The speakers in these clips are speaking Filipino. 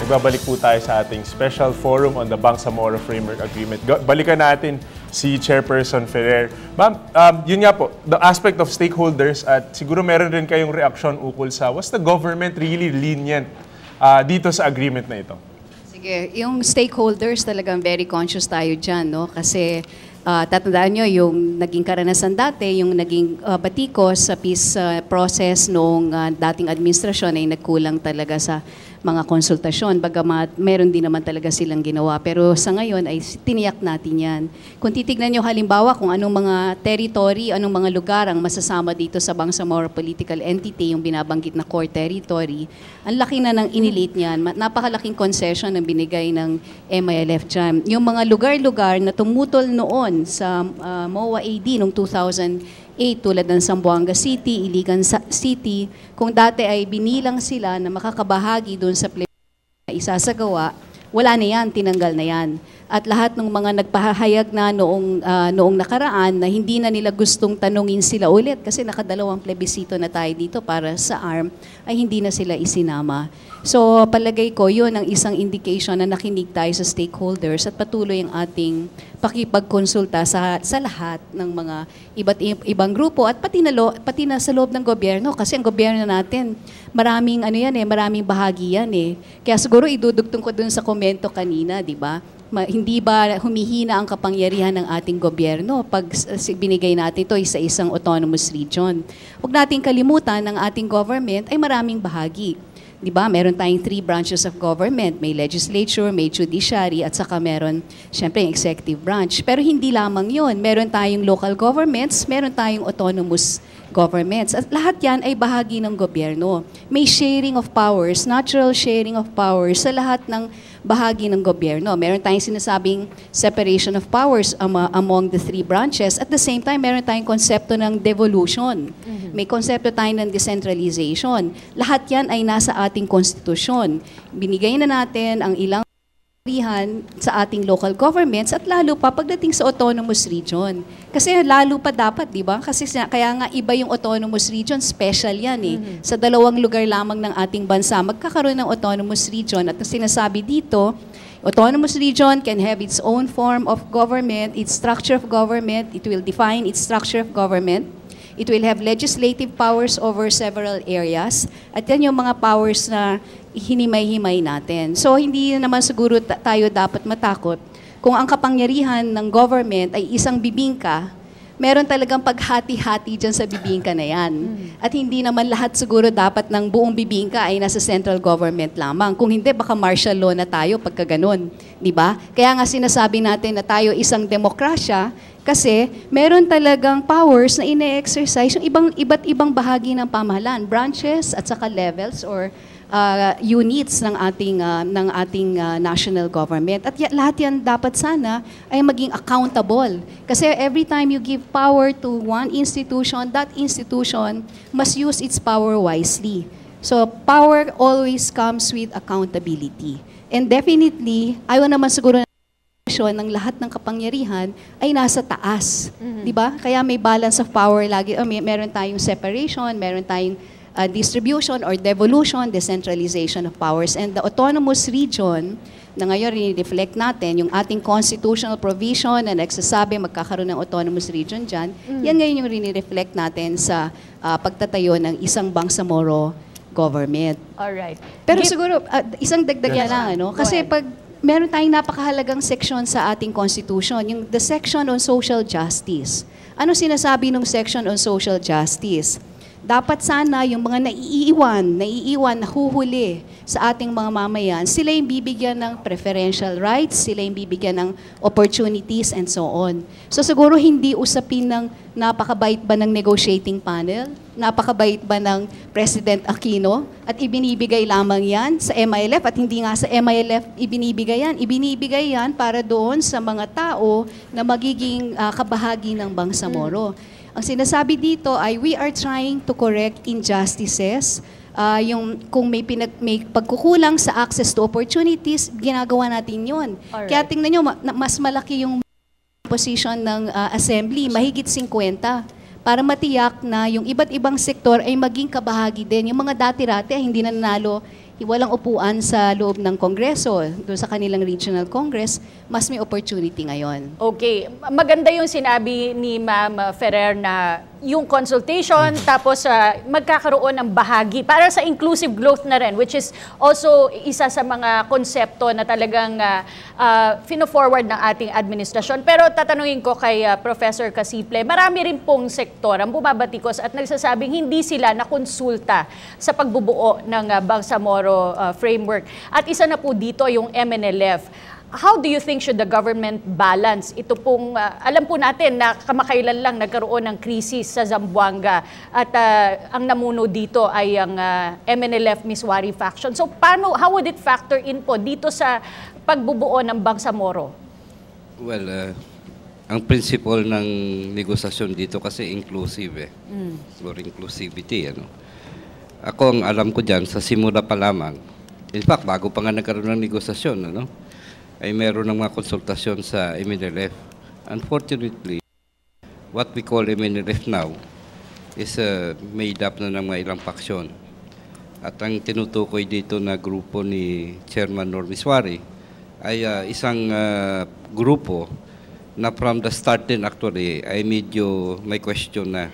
Nagbabalik po tayo sa ating special forum on the Bangsamoro Framework Agreement. Balikan natin si Chairperson Ferrer. Ma'am, yun nga po, the aspect of stakeholders at siguro meron rin kayong reaksyon ukol sa was the government really lenient dito sa agreement na ito? Sige, yung stakeholders talagang very conscious tayo dyan, no? Kasi tatandaan nyo, yung naging karanasan dati, yung naging batikos sa peace process noong dating administrasyon ay nagkulang talaga sa mga konsultasyon. Bagamat meron din naman talaga silang ginawa. Pero sa ngayon ay tiniyak natin yan. Kung titignan nyo halimbawa kung anong mga territory, anong mga lugar ang masasama dito sa Bangsamoro Political Entity, yung binabanggit na core territory, ang laki na ng inilate niyan. Napakalaking concession ang binigay ng MILF dyan. Yung mga lugar-lugar na tumutol noon sa MOA AD noong 2008, tulad ng Zamboanga City, Iligan City, kung dati ay binilang sila na makakabahagi doon sa isasagawa, wala na yan, tinanggal na yan. At lahat ng mga nagpahayag na noong nakaraan na hindi na nila gustong tanungin sila ulit kasi nakadalawang plebisito na tayo dito para sa ARM, ay hindi na sila isinama. So palagay ko, yun ang isang indication na nakinig tayo sa stakeholders at patuloy ang ating pakipagkonsulta sa lahat ng mga ibang grupo at pati na sa loob ng gobyerno kasi ang gobyerno natin, maraming maraming bahagi yan eh. Kaya siguro idudugtong ko dun sa komento kanina, di ba? Hindi ba humihina ang kapangyarihan ng ating gobyerno pag binigay natin ito sa isang autonomous region? Huwag nating kalimutan ng ating government ay maraming bahagi. Di ba? Meron tayong 3 branches of government. May legislature, may judiciary, at saka meron, syempre, yung executive branch. Pero hindi lamang yun. Meron tayong local governments, meron tayong autonomous governments. At lahat yan ay bahagi ng gobyerno. May sharing of powers, natural sharing of powers sa lahat ng bahagi ng gobyerno. Meron tayong sinasabing separation of powers among the 3 branches. At the same time, meron tayong konsepto ng devolution. May konsepto tayo ng decentralization. Lahat yan ay nasa ating konstitusyon. Binigay na natin ang ilang sa ating local governments at lalo pa pagdating sa autonomous region. Kasi lalo pa dapat, di ba? Kasi kaya nga iba yung autonomous region, special yan eh. Sa 2 lugar lamang ng ating bansa, magkakaroon ng autonomous region. At sinasabi dito, autonomous region can have its own form of government, its structure of government, it will define its structure of government. It will have legislative powers over several areas. At yan yung mga powers na hinimay-himay natin. So, hindi naman siguro tayo dapat matakot kung ang kapangyarihan ng government ay isang bibingka, meron talagang paghati-hati dyan sa bibingka na yan. At hindi naman lahat siguro dapat ng buong bibingka ay nasa central government lamang. Kung hindi, baka martial law na tayo pagka ganun. Di ba? Kaya nga sinasabi natin na tayo isang demokrasya kasi meron talagang powers na ine-exercise yung iba't ibang bahagi ng pamahalaan, branches at saka levels or units ng ating national government. At lahat yan dapat sana ay maging accountable. Kasi every time you give power to one institution, that institution must use its power wisely. So power always comes with accountability. And definitely, ayaw naman siguro ng lahat ng kapangyarihan ay nasa taas. Di ba? Kaya may balance of power lagi. Meron tayong separation, meron tayong distribution or devolution, decentralization of powers. And the autonomous region, na ngayon rin-reflect natin, yung ating constitutional provision na nagsasabi magkakaroon ng autonomous region dyan, yan ngayon yung rin-reflect natin sa pagtatayo ng isang Bangsamoro government. Alright. Pero siguro, isang dagdagan lang, kasi pag meron tayong napakahalagang section sa ating constitution, yung the section on social justice. Ano sinasabi ng section on social justice? Dapat sana yung mga naiiwan, nahuhuli sa ating mga mamayan, sila yung bibigyan ng preferential rights, sila yung bibigyan ng opportunities and so on. So siguro hindi usapin ng napakabait ba ng negotiating panel, napakabait ba ng President Aquino, at ibinibigay lamang yan sa MILF at hindi nga sa MILF ibinibigay yan. Ibinibigay yan para doon sa mga tao na magiging kabahagi ng Bangsamoro. Ang sinasabi dito ay we are trying to correct injustices. Kung may pagkukulang sa access to opportunities, ginagawa natin yun. Alright. Kaya tingnan nyo, mas malaki yung position ng assembly, mahigit 50, para matiyak na yung iba't ibang sektor ay maging kabahagi din. Yung mga dati-rati ay hindi na nanalo walang upuan sa loob ng Kongreso, doon sa kanilang regional congress, mas may opportunity ngayon. Okay. Maganda yung sinabi ni Ma'am Ferrer na yung consultation, tapos magkakaroon ng bahagi para sa inclusive growth na rin, which is also isa sa mga konsepto na talagang fino-forward ng ating administrasyon. Pero tatanungin ko kay Professor Casiple, marami rin pong sektor ang bumabatikos at nagsasabing hindi sila nakonsulta sa pagbubuo ng Bangsamoro framework. At isa na po dito yung MNLF. How do you think should the government balance ito pong, alam po natin na kamakailan lang nagkaroon ng krisis sa Zamboanga at ang namuno dito ay ang MNLF Miswari faction. So how would it factor in po dito sa pagbubuo ng Bangsamoro? Well, ang principle ng negosasyon dito kasi inclusive or inclusivity. Ako ang alam ko dyan, sa simula pa lamang, in fact, bago pa nga nagkaroon ng negosasyon, ay meron ng mga konsultasyon sa MNLF. Unfortunately, what we call MNLF now is made up na ng mga ilang faksyon. At ang tinutukoy dito na grupo ni Chairman Normiswari ay isang grupo na from the start din actually ay medyo may question na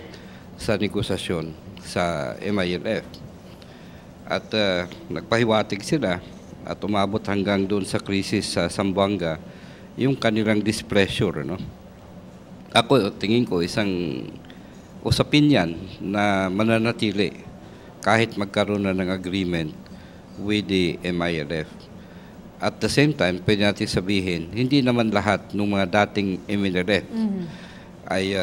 sa negosasyon sa MILF. At nagpahiwatig sila at umabot hanggang doon sa krisis sa Zamboanga, yung kanilang displeasure. Ako, tingin ko, isang usapin yan na mananatili kahit magkaroon na ng agreement with the MILF. At the same time, pwede natin sabihin, hindi naman lahat ng mga dating MNLF ay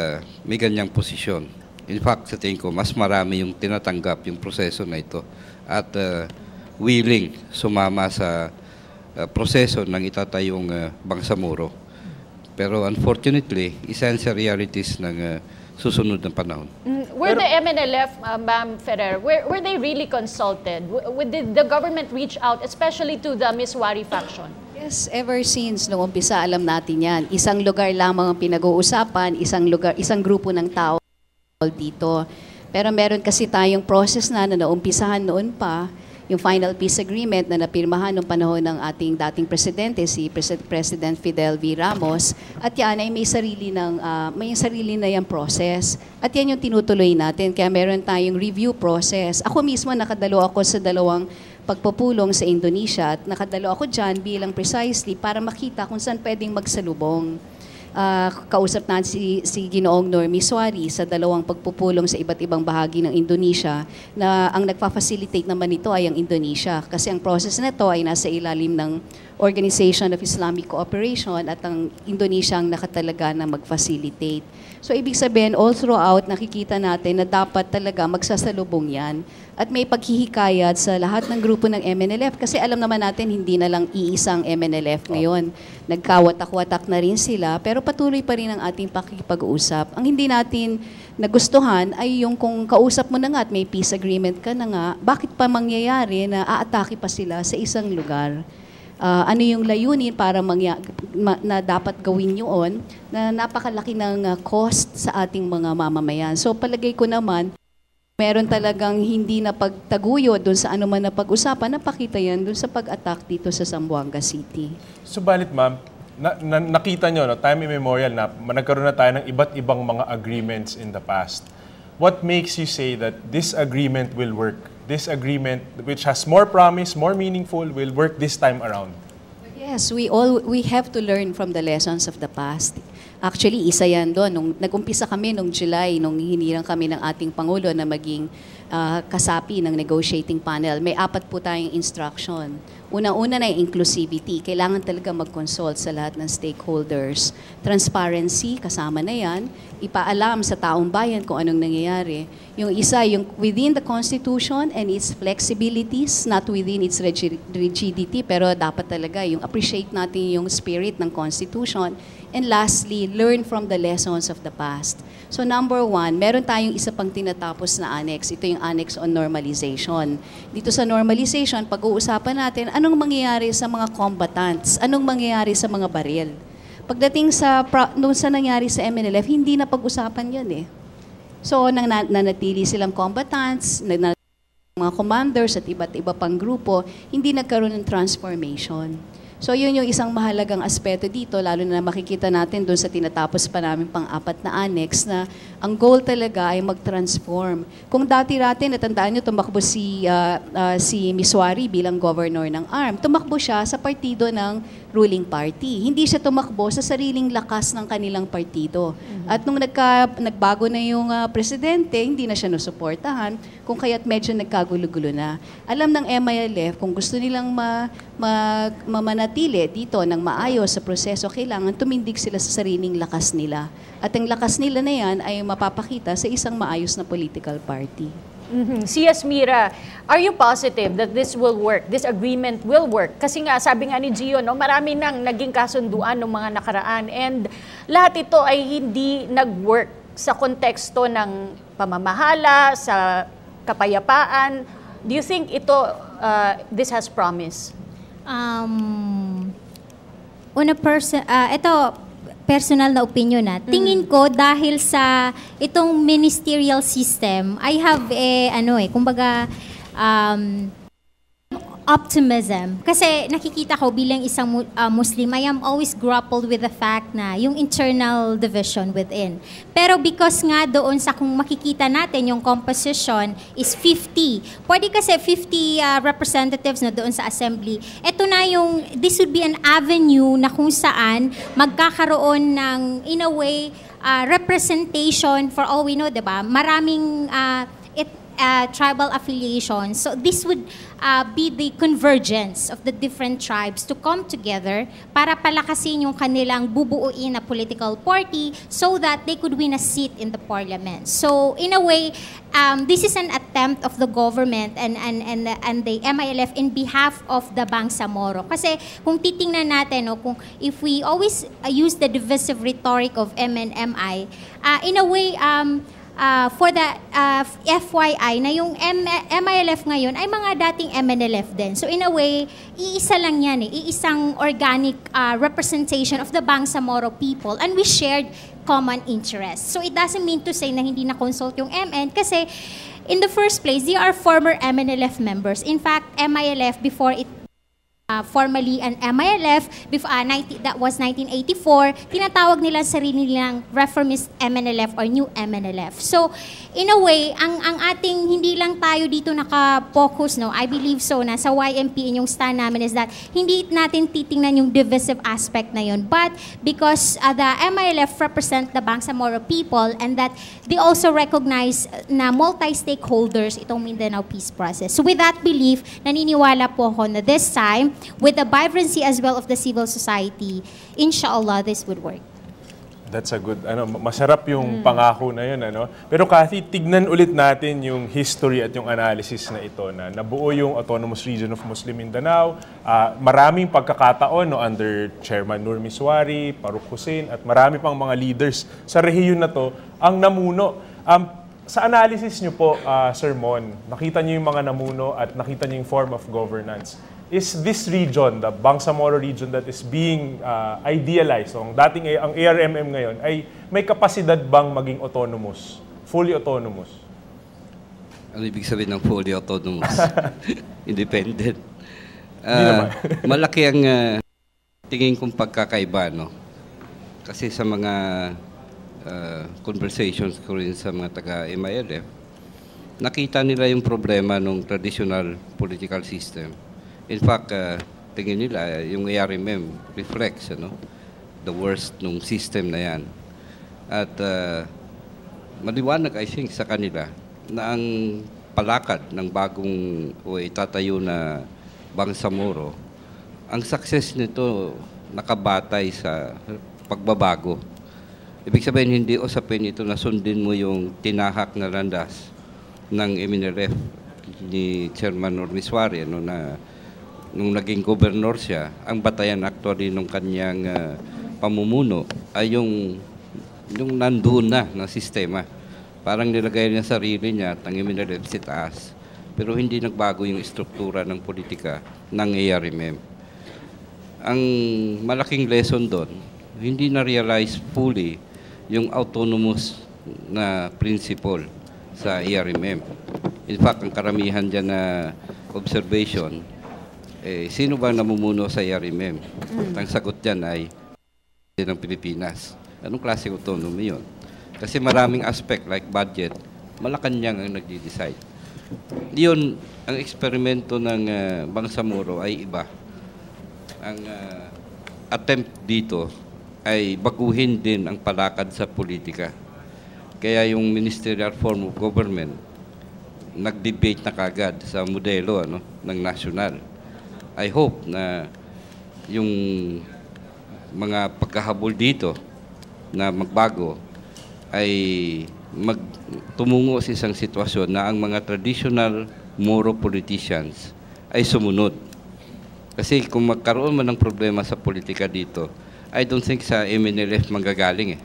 may ganyang posisyon. In fact, sa tingin ko, mas marami yung tinatanggap yung proseso na ito at willing sumama sa proseso ng itatayong Bangsamoro. Pero unfortunately, isa yan sa realities ng susunod na panahon. Were the MNLF, Ma'am Ferrer, were they really consulted? Did the government reach out, especially to the Miswari faction? Yes, ever since noong umpisa, alam natin yan. Isang lugar lamang ang pinag-uusapan, isang grupo ng tao dito. Pero meron kasi tayong process na naumpisahan noon pa, yung final peace agreement na napirmahan noong panahon ng ating dating presidente, si President Fidel V. Ramos, at yan ay may sarili na yung process. At yan yung tinutuloy natin, kaya meron tayong review process. Ako mismo nakadalo ako sa 2 pagpupulong sa Indonesia at nakadalo ako dyan bilang precisely para makita kung saan pwedeng magsalubong. Kausap natin si Ginoong Normiswari sa 2 pagpupulong sa iba't ibang bahagi ng Indonesia na ang nagfa-facilitate naman nito ay ang Indonesia kasi ang process na ito ay nasa ilalim ng Organization of Islamic Cooperation at ang Indonesia ang nakatalaga na mag-facilitate. So ibig sabihin, all throughout nakikita natin na dapat talaga magsasalubong yan at may paghihikayat sa lahat ng grupo ng MNLF kasi alam naman natin hindi na lang iisang MNLF ngayon. Nagkawatak-watak na rin sila pero patuloy pa rin ang ating pakikipag-usap. Ang hindi natin nagustuhan ay yung kung kausap mo na nga at may peace agreement ka na nga, bakit pa mangyayari na aatake pa sila sa isang lugar? Ano yung layunin para na dapat gawin yun na napakalaki ng cost sa ating mga mamamayan. So palagay ko naman, meron talagang hindi na pagtaguyo doon sa ano man na pag-usapan, napakita yan doon sa pag-attack dito sa Zamboanga City. Subalit ma'am, nakita nyo, time immemorial na nagkaroon na tayo ng iba't ibang mga agreements in the past. What makes you say that this agreement will work? This agreement, which has more promise, more meaningful, will work this time around? Yes, we have to learn from the lessons of the past. Actually, isa yan doon. Nung nag-umpisa kami nung July, nung hinirang kami ng ating Pangulo na maging kasapi ng negotiating panel, may 4 po tayong instruction. Una-una na yung inclusivity. Kailangan talaga mag-consult sa lahat ng stakeholders. Transparency, kasama na yan. Ipaalam sa taong bayan kung anong nangyayari. Yung isa, yung within the Constitution and its flexibilities, not within its rigidity, pero dapat talaga yung appreciate natin yung spirit ng Constitution. And lastly, learn from the lessons of the past. So number 1, meron tayong isa pang tinatapos na annex. Ito yung annex on normalization. Dito sa normalization, pag-uusapan natin anong mangyayari sa mga combatants, anong mangyayari sa mga baril. Pagdating nung sa nangyari sa MNLF, hindi na pag-usapan yan eh. So nanatili silang combatants, mga mga commanders at iba't iba pang grupo, hindi nagkaroon ng transformation. So yun yung isang mahalagang aspeto dito, lalo na makikita natin doon sa tinatapos pa namin pang-apat na annex na ang goal talaga ay mag-transform. Kung dati-dati, natandaan nyo, tumakbo si Miswari bilang governor ng ARM, tumakbo siya sa partido ng ruling party. Hindi siya tumakbo sa sariling lakas ng kanilang partido. At nung nagbago na yung presidente, hindi na siya nasuportahan, kung kaya't medyo nagkagulo-gulo na. Alam ng MILF, kung gusto nilang mamanatili dito ng maayos sa proseso, kailangan tumindig sila sa sariling lakas nila. At ang lakas nila na yan ay mapapakita sa isang maayos na political party. Si Yasmira, are you positive that this will work, this agreement will work? Kasi nga, sabi nga ni Gio, no, marami nang naging kasunduan ng mga nakaraan and lahat ito ay hindi nag-work sa konteksto ng pamamahala, sa kapayapaan. Do you think this has promise? Ito, personal na opinion na. Tingin ko dahil sa itong ministerial system, I have kumbaga optimism. Kasi nakikita ko bilang isang Muslim, I am always grappled with the fact na yung internal division within. Pero because nga doon sa kung makikita natin yung composition is 50. Pwede kasi 50 representatives na doon sa assembly. Ito na this would be an avenue na kung saan magkakaroon ng, in a way, representation for all we know, diba? Maraming tribal affiliations. So this would be the convergence of the different tribes to come together para palakasin yung kanilang bubuuin na political party so that they could win a seat in the parliament. So in a way, this is an attempt of the government and the MILF in behalf of the Bangsamoro. Kasi kung titingnan natin, kung if we always use the divisive rhetoric of MNMI, in a way, for the FYI na yung MILF ngayon ay mga dating MNLF din. So in a way, iisa lang yan iisang organic representation of the Bangsamoro people and we shared common interests. So it doesn't mean to say na hindi na-consult yung MN kasi in the first place, they are former MNLF members. In fact, MILF before it formally an MILF, that was 1984, tinatawag nila sarili nilang reformist MNLF or new MNLF. So, in a way, ang ating hindi lang tayo dito naka-focus, no, I believe so, na sa YMP yung stand namin is that hindi natin titingnan yung divisive aspect na yun, but because the MILF represent the Bangsamoro people and that they also recognize na multi-stakeholders itong Mindanao peace process. So with that belief, naniniwala po ako na this time, with the vibrancy as well of the civil society, inshallah, this would work. That's a good, masarap yung pangako na yun, Pero Kathy, tignan ulit natin yung history at yung analysis na ito na nabuo yung Autonomous Region of Muslim Mindanao. Maraming pagkakataon under Chairman Nur Miswari, Farooq Hussein, at marami pang mga leaders sa rehiyon na to ang namuno. Sa analysis nyo po, Sir Mon, nakita nyo yung mga namuno at nakita nyo yung form of governance. Is this region, the Bangsamoro region that is being idealized, ang ARMM ngayon, ay may kapasidad bang maging autonomous, fully autonomous? Ano ibig sabihin ng fully autonomous? Independent. Malaki ang tingin kong pagkakaiba, no? Kasi sa mga conversations ko rin sa mga taga-MILF, nakita nila yung problema ng traditional political system. In fact, tingin nila, yung ARMM reflects the worst nung system na yan. At maliwanag, I think, sa kanila na ang palakad ng bagong o itatayo na Bangsamoro, ang success nito nakabatay sa pagbabago. Ibig sabihin, hindi usapin ito na sundin mo yung tinahak na landas ng MNLF ni Chairman Nur Miswari, na nung naging gobernur siya, ang batayan actually nung kanyang pamumuno ay yung nandoon na sistema. Parang nilagay niya sarili niya at ang MNLF sa taas. Pero hindi nagbago yung struktura ng politika ng ARMM. Ang malaking lesson doon, hindi na-realize fully yung autonomous na principle sa ARMM. In fact, ang karamihan dyan na observation, sino ba namumuno sa RMM? Ang sagot dyan ay ng Pilipinas. Anong klaseng autonomy yun? Kasi maraming aspect like budget, Malacanang ang nagde-decide. Yun, ang eksperimento ng Bangsamoro ay iba. Ang attempt dito ay baguhin din ang palakad sa politika. Kaya yung ministerial form of government, nag-debate na kagad sa modelo ng national. I hope na yung mga pagkahabol dito na magbago ay tumungo sa isang sitwasyon na ang mga traditional Moro politicians ay sumunod. Kasi kung magkaroon man ng problema sa politika dito, I don't think sa MNLF manggagaling.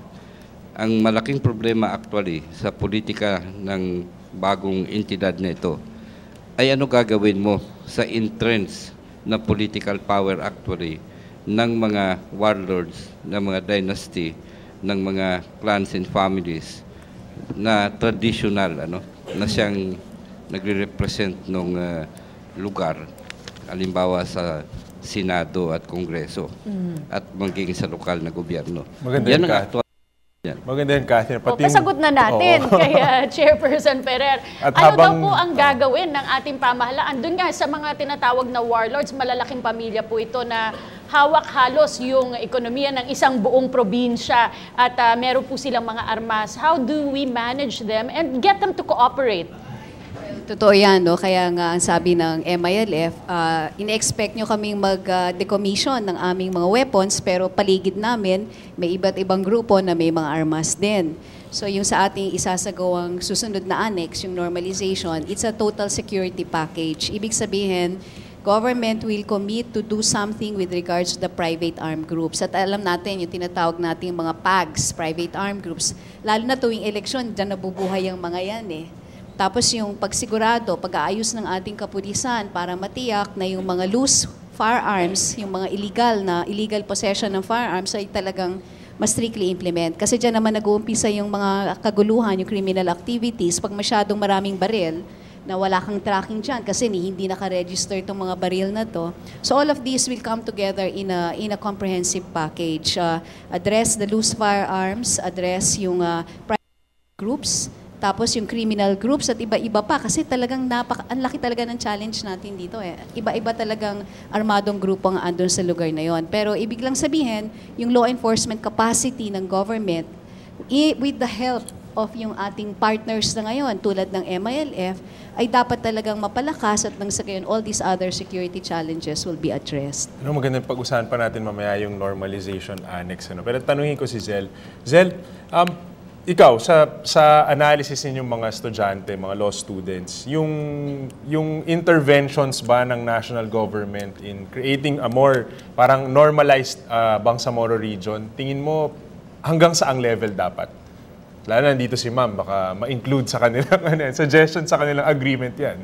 Ang malaking problema actually sa politika ng bagong entidad na ito ay ano gagawin mo sa entrance na political power actually ng mga warlords, ng mga dynasty, ng mga clans and families na traditional, na siyang nagre-represent ng lugar, halimbawa sa Senado at Kongreso, at magiging sa lokal na gobyerno. Maganda yan yun, ang Ka. actual. Maganda yan, Catherine. Pasagot na natin kay Chairperson Ferrer. At Ano daw habang- po ang gagawin ng ating pamahalaan? Doon nga sa mga tinatawag na warlords, malalaking pamilya po ito na hawak halos yung ekonomiya ng isang buong probinsya at meron po silang mga armas. How do we manage them and get them to cooperate? Totoo yan, no? Kaya nga ang sabi ng MILF, ine-expect nyo kaming mag-decommission ng aming mga weapons, pero paligid namin, may iba't ibang grupo na may mga armas din. So yung sa ating isasagawang susunod na annex, yung normalization, it's a total security package. Ibig sabihin, government will commit to do something with regards to the private armed groups. At alam natin, yung tinatawag nating mga PAGs, private armed groups, lalo na tuwing eleksyon, dyan nabubuhay ang mga yan eh. Tapos yung pagsigurado, pag-aayos ng ating kapulisan para matiyak na yung mga loose firearms, yung mga illegal possession ng firearms ay talagang mas strictly implement. Kasi dyan naman nag-uumpisa yung mga kaguluhan, yung criminal activities, pag masyadong maraming baril, na wala kang tracking dyan kasi hindi naka-register itong mga baril na to. So all of these will come together in a comprehensive package. Address the loose firearms, address yung private groups, tapos yung criminal groups at iba-iba pa kasi talagang ang laki talaga ng challenge natin dito eh. Iba-iba talagang armadong grupo ang andun sa lugar na yon. Pero ibig lang sabihin, yung law enforcement capacity ng government with the help of yung ating partners na ngayon tulad ng MILF ay dapat talagang mapalakas at nang sa gayon all these other security challenges will be addressed. Magandang pag-usapan pa natin mamaya yung normalization annex. Pero tanungin ko si Zel. Zel, ikaw, sa analysis ninyong mga estudyante, mga law students, yung interventions ba ng national government in creating a more parang normalized Bangsamoro region, tingin mo hanggang saang level dapat? Lalo na dito si Ma'am, baka ma-include sa kanilang suggestion sa kanilang agreement yan.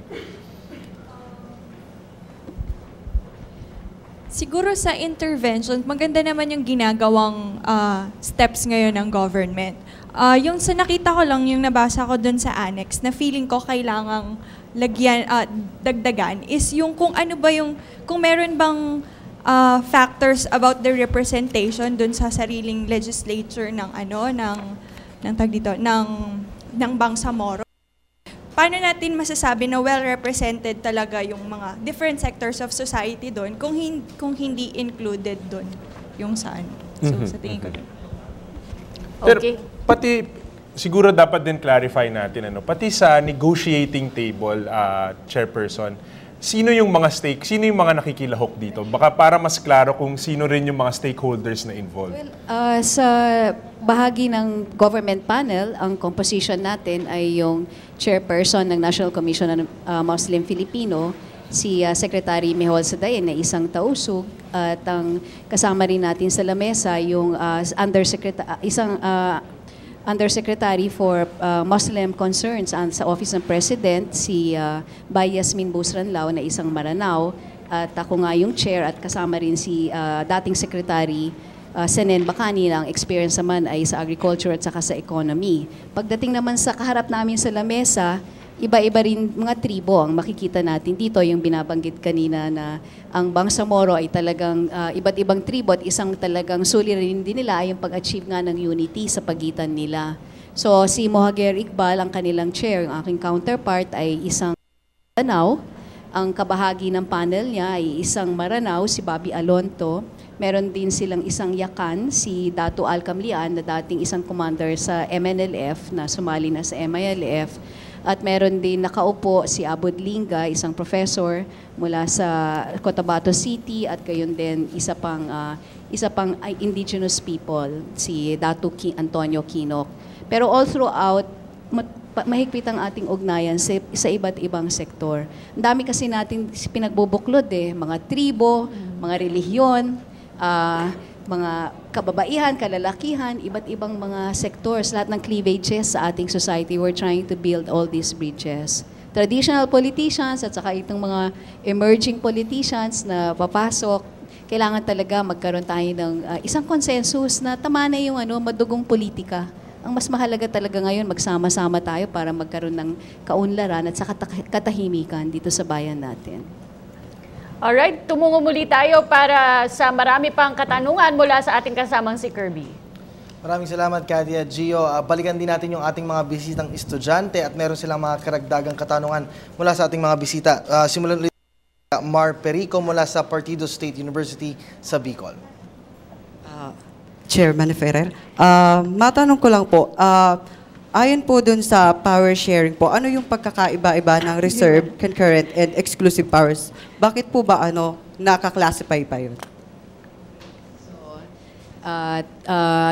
Siguro sa intervention, maganda naman yung ginagawang steps ngayon ng government. Yung sa nakita ko lang, yung nabasa ko dun sa annex, na feeling ko kailangang dagdagan, is yung kung ano ba yung, kung meron bang factors about the representation dun sa sariling legislature ng Bangsamoro. Paano natin masasabi na well-represented talaga yung mga different sectors of society doon kung hindi included doon yung saan? So, sa tingin ko. Okay. Pero pati, siguro dapat din clarify natin, pati sa negotiating table, Chairperson, sino yung mga nakikilahok dito? Baka para mas klaro kung sino rin yung mga stakeholders na involved. Well, sa bahagi ng government panel, ang composition natin ay yung chairperson ng National Commission on Muslim Filipino, si Secretary Mehol Sadayen na isang tausug, at ang kasama rin natin sa lamesa yung Undersecretary for Muslim Concerns sa Office ng President, si Bay Yasmin Busranlao na isang Maranao, at ako nga yung chair at kasama rin si dating Secretary Senen Bacani, ang experience naman ay sa agriculture at saka sa economy. Pagdating naman sa kaharap namin sa lamesa, iba-iba rin mga tribo ang makikita natin dito, yung binabanggit kanina na ang Bangsamoro ay talagang iba't ibang tribo at isang talagang suliranin din nila ay yung pag-achieve nga ng unity sa pagitan nila. So si Mohager Iqbal, ang kanilang chair, ang aking counterpart ay isang Maranao. Ang kabahagi ng panel niya ay isang Maranao, si Bobby Alonto. Meron din silang isang Yakan, si Dato Alcamlian, na dating isang commander sa MNLF na sumali na sa MILF. At meron din nakaupo si Abud Linga, isang professor mula sa Cotabato City, at gayon din isa pang indigenous people, si Dato Antonio Kinok. Pero all throughout, mahigpit ang ating ugnayan sa iba't ibang sektor. Ang dami kasi natin pinagbubuklod mga tribo, mga relihiyon, mga kababaihan, kalalakihan, iba't ibang mga sectors, lahat ng cleavages sa ating society. We're trying to build all these bridges. Traditional politicians at saka itong mga emerging politicians na papasok, kailangan talaga magkaroon tayo ng isang consensus na tama na yung madugong politika. Ang mas mahalaga talaga ngayon, magsama-sama tayo para magkaroon ng kaunlaran at saka katahimikan dito sa bayan natin. Alright, tumungo muli tayo para sa marami pang katanungan mula sa ating kasamang si Kirby. Maraming salamat, Katia, Gio. Balikan din natin yung ating mga bisitang estudyante at meron silang mga karagdagang katanungan mula sa ating mga bisita. Simulan ulit Mar Perico mula sa Partido State University sa Bicol. Chairman Ferrer, matanong ko lang po, ayon po dun sa power sharing po, ano yung pagkakaiba-iba ng reserve, concurrent, and exclusive powers? Bakit po ba naka-classify pa yun?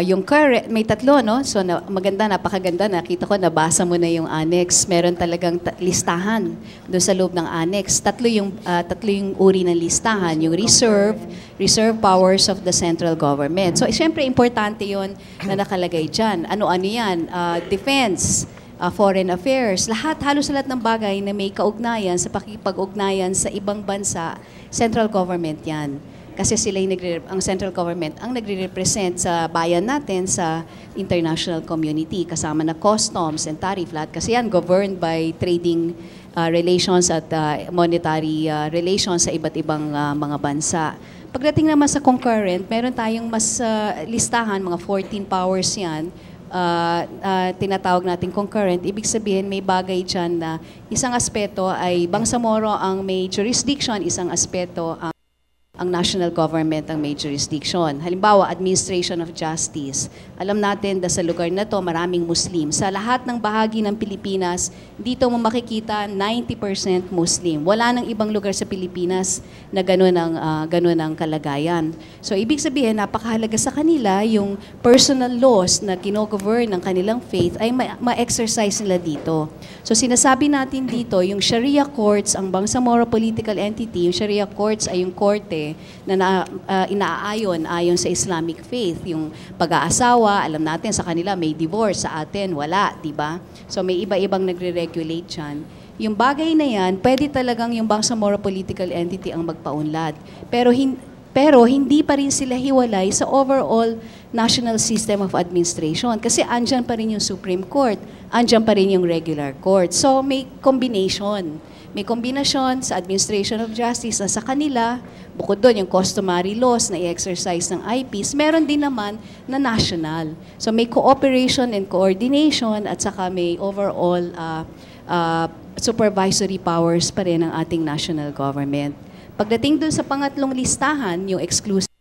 Yung current, may tatlo, no? So maganda, napakaganda. Nakita ko, nabasa mo na yung annex. Meron talagang listahan doon sa loob ng annex. Tatlo yung uri ng listahan. Yung reserve powers of the central government. So siyempre, importante yon na nakalagay dyan. Ano-ano yan? Defense, foreign affairs, halos lahat ng bagay na may kaugnayan sa pakikipag-ugnayan sa ibang bansa, central government yan. Kasi ang central government ang nagre-represent sa bayan natin sa international community, kasama na customs and tariff lahat. Kasi yan governed by trading relations at monetary relations sa iba't ibang mga bansa. Pagdating naman sa concurrent, meron tayong mas listahan, mga 14 powers yan, tinatawag natin concurrent. Ibig sabihin, may bagay dyan na isang aspeto ay Bangsamoro ang may jurisdiction, isang aspeto ang national government ang may jurisdiction. Halimbawa, administration of justice. Alam natin na sa lugar na to maraming Muslim. Sa lahat ng bahagi ng Pilipinas, dito mo makikita 90% Muslim. Wala nang ibang lugar sa Pilipinas na ganun ang kalagayan. So, ibig sabihin, napakahalaga sa kanila yung personal laws na kinogovern ng kanilang faith ay ma-exercise nila dito. So, sinasabi natin dito, yung Sharia courts, ang Bangsamoro political entity, yung Sharia courts ay yung korte na ayon sa Islamic faith. Yung pag-aasawa, alam natin sa kanila may divorce, sa atin wala, di ba? So may iba-ibang nagre-regulate dyan. Yung bagay na yan, pwede talagang yung Bangsamoro political entity ang magpaunlad. Pero hindi pa rin sila hiwalay sa overall national system of administration. Kasi andyan pa rin yung Supreme Court, andyan pa rin yung regular court. So may combination. May kombinasyon sa administration of justice na sa kanila, bukod doon yung customary laws na i-exercise ng IPs, meron din naman na national. So may cooperation and coordination at saka may overall supervisory powers pa rin ng ating national government. Pagdating doon sa pangatlong listahan, yung exclusive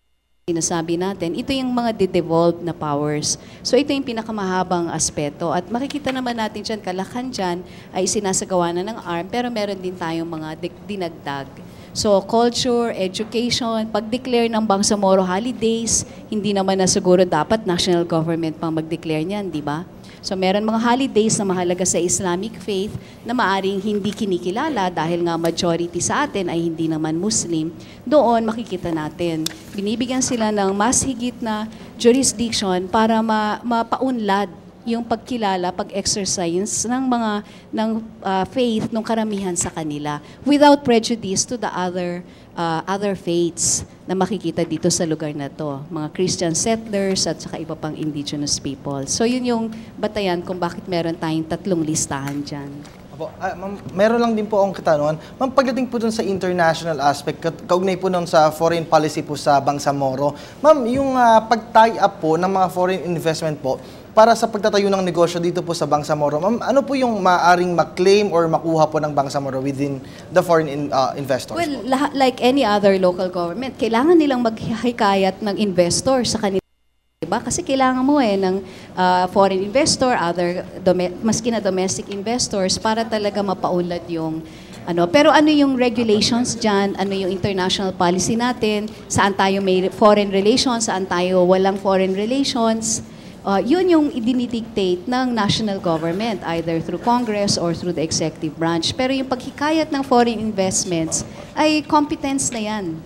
sinasabi natin, ito yung mga de-devolved na powers. So ito yung pinakamahabang aspeto. At makikita naman natin dyan, Kalakan dyan ay sinasagawa na ng ARM, pero meron din tayong mga dinagdag. So culture, education, pag-declare ng Bangsamoro holidays, hindi naman na siguro dapat national government pang mag-declare niyan, di ba? So meron mga holidays na mahalaga sa Islamic faith na maaring hindi kinikilala dahil nga majority sa atin ay hindi naman Muslim. Doon makikita natin, binibigyan sila ng mas higit na jurisdiction para mapaunlad yung pagkilala, pag-exercise ng faith ng karamihan sa kanila without prejudice to the other faiths na makikita dito sa lugar na to. Mga Christian settlers at saka iba pang indigenous people. So yun yung batayan kung bakit meron tayong tatlong listahan dyan. Opo. Ma'am, meron lang din po akong katanungan. Ma'am, pagdating po dun sa international aspect, kaugnay po nun sa foreign policy po sa Bangsamoro, ma'am, yung pag-tie up po ng mga foreign investment po para sa pagtatayo ng negosyo dito po sa Bangsamoro, ma'am, ano po yung maaaring ma-claim or makuha po ng Bangsamoro within the foreign investors? Well, like any other local government, kailangan nilang maghikayat ng investor sa kanila. Diba? Kasi kailangan mo ng foreign investor, maski na domestic investors para talaga mapaunlad yung ano. Pero ano yung regulations dyan? Ano yung international policy natin? Saan tayo may foreign relations? Saan tayo walang foreign relations? Yun yung idinidictate ng national government, either through Congress or through the executive branch. Pero yung paghikayat ng foreign investments ay competence na yan,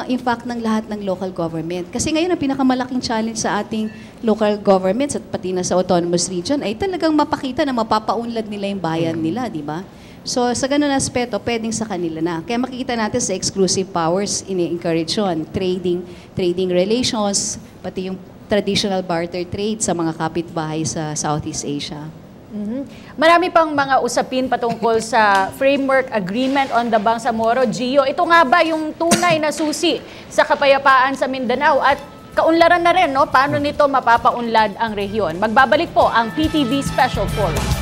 in fact, ng lahat ng local government. Kasi ngayon, ang pinakamalaking challenge sa ating local governments at pati na sa autonomous region ay talagang mapakita na mapapaunlad nila yung bayan nila, di ba? So, sa ganun aspeto, pwedeng sa kanila na. Kaya makikita natin sa exclusive powers, ini-encourage yun. Trading relations, pati yung traditional barter trade sa mga kapitbahay sa Southeast Asia. Marami pang mga usapin patungkol sa Framework Agreement on the Bangsamoro. Gio, ito nga ba yung tunay na susi sa kapayapaan sa Mindanao at kaunlaran na rin, no? Paano nito mapapaunlad ang rehiyon? Magbabalik po ang PTV Special Forum.